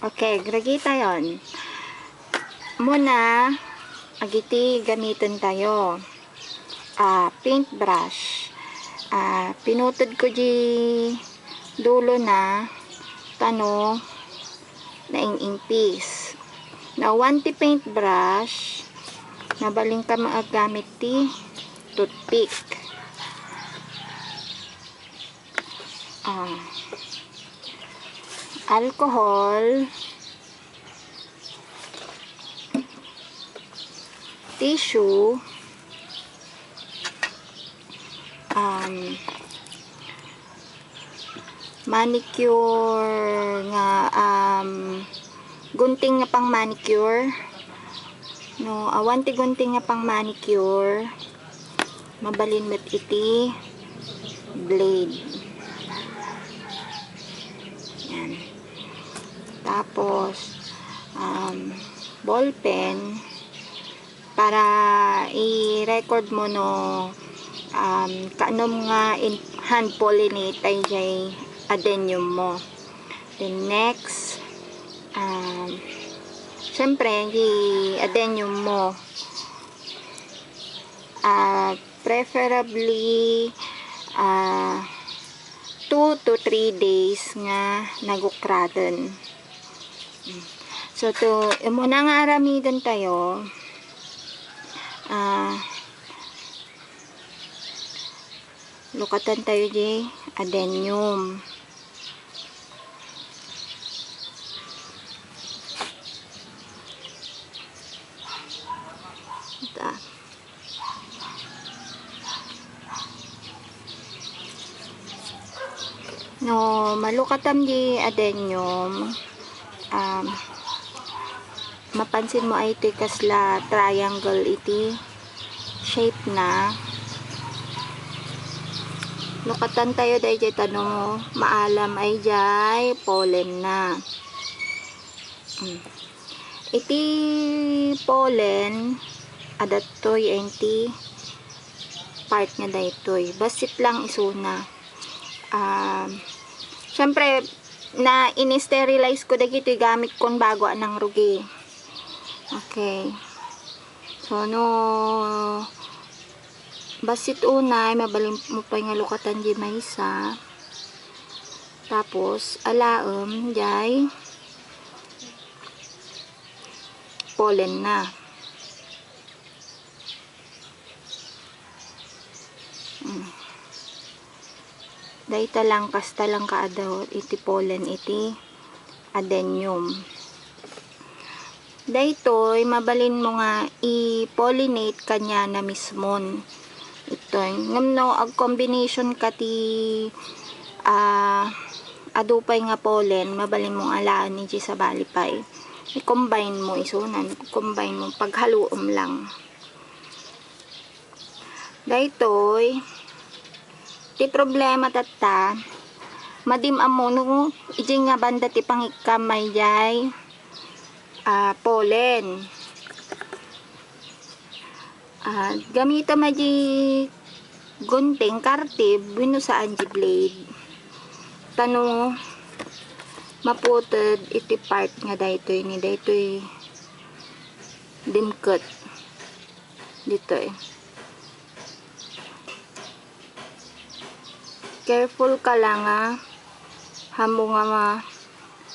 Okay, gragita yon. Muna, agiti gamitin tayo. Paintbrush. Pinutod ko di dulo na tano na ingpis. Na one ti paintbrush, nabaling ka maagamit ti toothpick. Alcohol, tissue, manicure nga gunting nga pang manicure, no, awan ti gunting nga pang manicure, mabalin met iti blade. Yan. Tapos ball pen para i-record mo no kaanom nga hand pollinate ay jay adenium mo. Then next, syempre yung adenium mo preferably 2 to 3 days nga nagukraden. So to muna nga aramidan tayo, lukatan tayo di adenium. No, malukatam di adenium, mapansin mo ay iti kasla triangle iti shape na. Lukatan tayo day jay tanong maalam ay jay pollen na. Iti pollen adatoy enti part nga daytoy basit lang isuna. Syempre na in-sterilize ko dagito gamit kon bago anang rugi. Okay. So no basit unay mabalim mo pa nga lukatan di maysa. Tapos alaem jay pollen na. Dayta lang kasta lang kaadaw iti pollen iti adenium. Daytoy mabalin mo nga i-pollinate kanya na mismon. Ito ngamno ag combination kati adupay nga pollen mabalin mong alaan ni sa balipay. I-combine mo isunan, combine mo paghaluom lang. Daytoy ti problema tatta madim amono iji nga banda ti pangikamay jay pollen. Gamita maji gunting kartib wino saan ji blade tano maputod iti part nga daytoy ni daytoy dimket ditoy. Careful ka lang hamo nga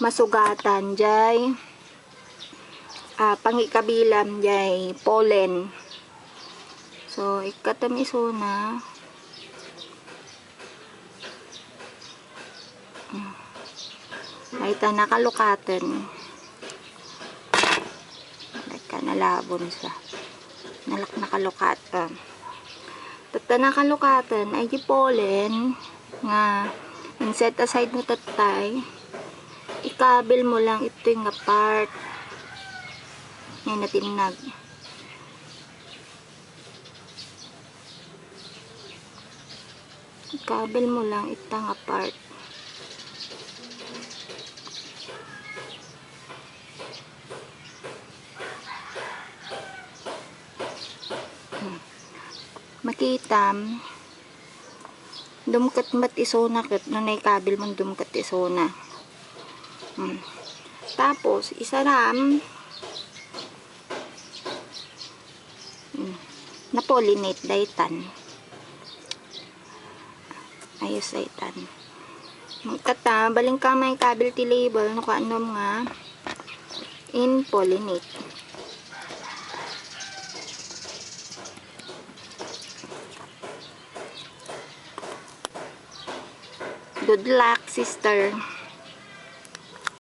masugatan jay pangikabilam jay pollen. So ikatam isuna ay ta nakalukaten ka nalabon sa nakalukatan tata nakalukatan ay di pollen nga set aside mo tatay ikabil mo lang ito yung part ngayon natinag ikabil mo lang ito nga part makitam dumkat mat isona ket nanay kabil man dumkat isona. Tapos, isaram na-pollinate daytan. Ayos daytan. Magkata, baling ka may kabil ti label, no kaanom nga, in pollinate. Good luck, sister.